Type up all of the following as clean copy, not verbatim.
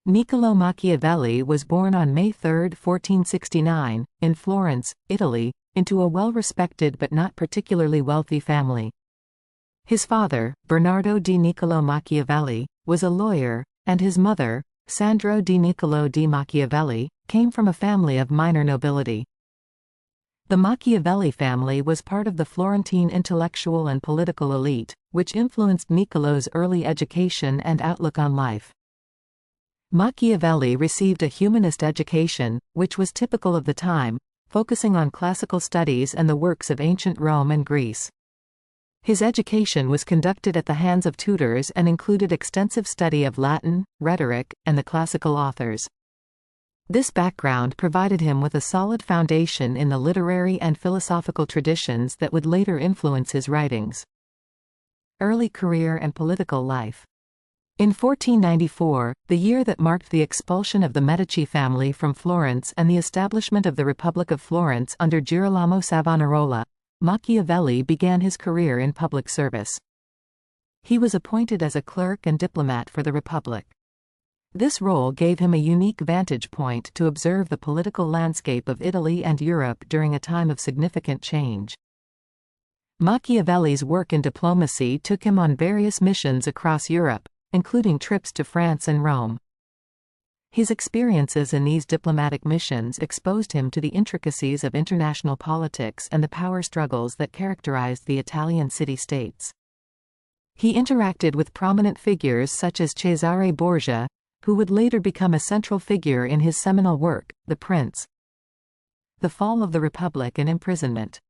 Niccolò Machiavelli was born on May 3, 1469, in Florence, Italy, into a well-respected but not particularly wealthy family. His father, Bernardo di Niccolò Machiavelli, was a lawyer, and his mother, Sandro di Niccolò di Machiavelli, came from a family of minor nobility. The Machiavelli family was part of the Florentine intellectual and political elite, which influenced Niccolò's early education and outlook on life. Machiavelli received a humanist education, which was typical of the time, focusing on classical studies and the works of ancient Rome and Greece. His education was conducted at the hands of tutors and included extensive study of Latin, rhetoric, and the classical authors. This background provided him with a solid foundation in the literary and philosophical traditions that would later influence his writings. Early career and political life. In 1494, the year that marked the expulsion of the Medici family from Florence and the establishment of the Republic of Florence under Girolamo Savonarola, Machiavelli began his career in public service. He was appointed as a clerk and diplomat for the Republic. This role gave him a unique vantage point to observe the political landscape of Italy and Europe during a time of significant change. Machiavelli's work in diplomacy took him on various missions across Europe, including trips to France and Rome. His experiences in these diplomatic missions exposed him to the intricacies of international politics and the power struggles that characterized the Italian city-states. He interacted with prominent figures such as Cesare Borgia, who would later become a central figure in his seminal work, The Prince. The fall of the Republic and imprisonment.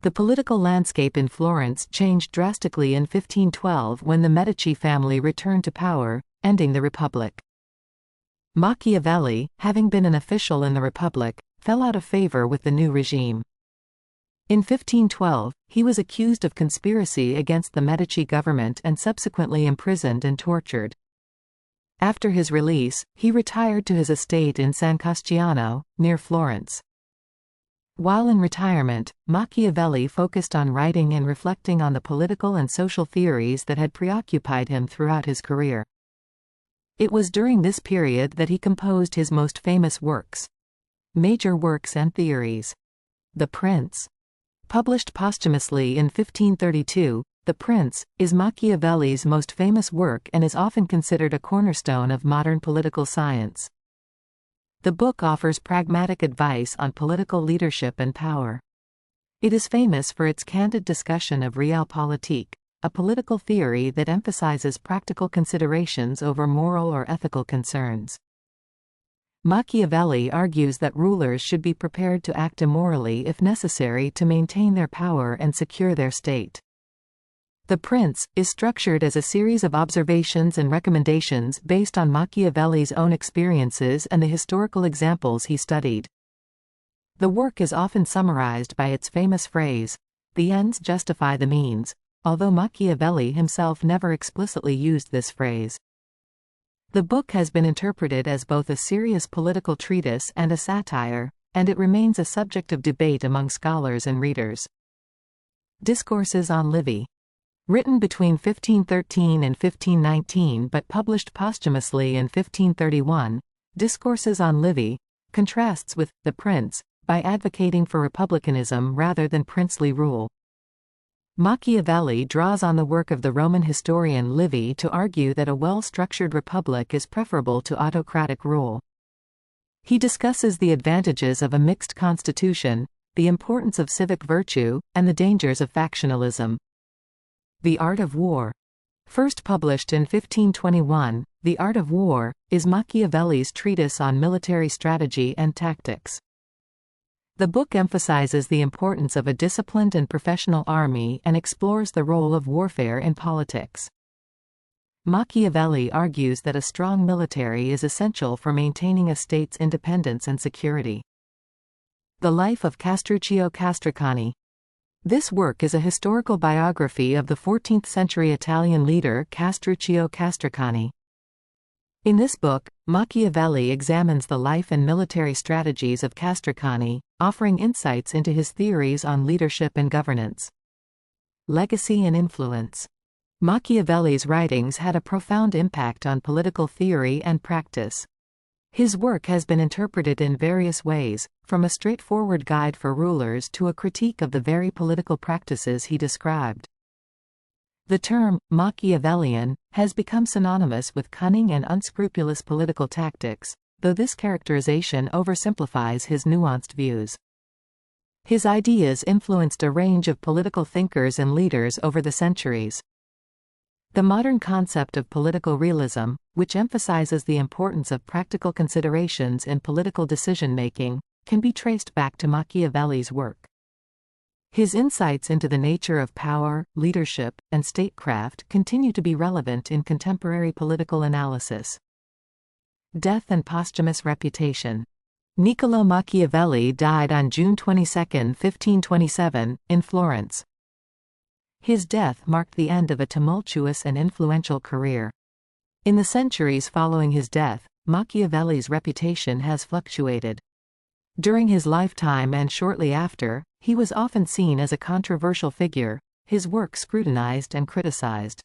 The political landscape in Florence changed drastically in 1512 when the Medici family returned to power, ending the Republic. Machiavelli, having been an official in the Republic, fell out of favor with the new regime. In 1512, he was accused of conspiracy against the Medici government and subsequently imprisoned and tortured. After his release, he retired to his estate in San Casciano, near Florence. While in retirement, Machiavelli focused on writing and reflecting on the political and social theories that had preoccupied him throughout his career. It was during this period that he composed his most famous works. Major Works and Theories. The Prince. Published posthumously in 1532, The Prince is Machiavelli's most famous work and is often considered a cornerstone of modern political science. The book offers pragmatic advice on political leadership and power. It is famous for its candid discussion of realpolitik, a political theory that emphasizes practical considerations over moral or ethical concerns. Machiavelli argues that rulers should be prepared to act immorally if necessary to maintain their power and secure their state. The Prince is structured as a series of observations and recommendations based on Machiavelli's own experiences and the historical examples he studied. The work is often summarized by its famous phrase, "The ends justify the means," although Machiavelli himself never explicitly used this phrase. The book has been interpreted as both a serious political treatise and a satire, and it remains a subject of debate among scholars and readers. Discourses on Livy. Written between 1513 and 1519 but published posthumously in 1531, Discourses on Livy contrasts with The Prince by advocating for republicanism rather than princely rule. Machiavelli draws on the work of the Roman historian Livy to argue that a well-structured republic is preferable to autocratic rule. He discusses the advantages of a mixed constitution, the importance of civic virtue, and the dangers of factionalism. The Art of War. First published in 1521, The Art of War is Machiavelli's treatise on military strategy and tactics. The book emphasizes the importance of a disciplined and professional army and explores the role of warfare in politics. Machiavelli argues that a strong military is essential for maintaining a state's independence and security. The Life of Castruccio Castracani. This work is a historical biography of the 14th-century Italian leader Castruccio Castracani. In this book, Machiavelli examines the life and military strategies of Castracani, offering insights into his theories on leadership and governance. Legacy and influence. Machiavelli's writings had a profound impact on political theory and practice. His work has been interpreted in various ways, from a straightforward guide for rulers to a critique of the very political practices he described. The term, Machiavellian, has become synonymous with cunning and unscrupulous political tactics, though this characterization oversimplifies his nuanced views. His ideas influenced a range of political thinkers and leaders over the centuries. The modern concept of political realism, which emphasizes the importance of practical considerations in political decision-making, can be traced back to Machiavelli's work. His insights into the nature of power, leadership, and statecraft continue to be relevant in contemporary political analysis. Death and posthumous reputation. Niccolò Machiavelli died on June 22, 1527, in Florence. His death marked the end of a tumultuous and influential career. In the centuries following his death, Machiavelli's reputation has fluctuated. During his lifetime and shortly after, he was often seen as a controversial figure, his work scrutinized and criticized.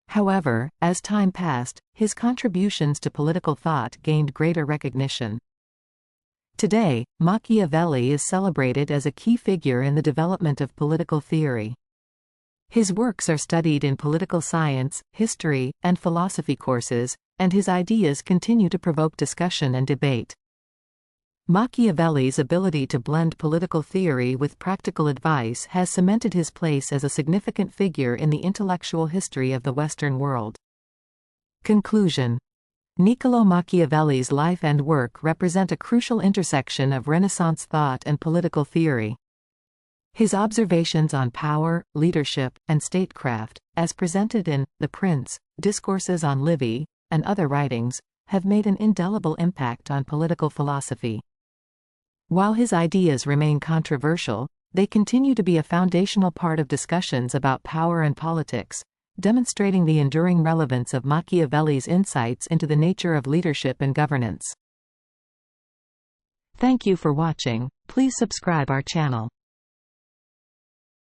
However, as time passed, his contributions to political thought gained greater recognition. Today, Machiavelli is celebrated as a key figure in the development of political theory. His works are studied in political science, history, and philosophy courses, and his ideas continue to provoke discussion and debate. Machiavelli's ability to blend political theory with practical advice has cemented his place as a significant figure in the intellectual history of the Western world. Conclusion. Niccolò Machiavelli's life and work represent a crucial intersection of Renaissance thought and political theory. His observations on power, leadership, and statecraft, as presented in The Prince, Discourses on Livy, and other writings, have made an indelible impact on political philosophy. While his ideas remain controversial, they continue to be a foundational part of discussions about power and politics, demonstrating the enduring relevance of Machiavelli's insights into the nature of leadership and governance. Thank you for watching. Please subscribe our channel.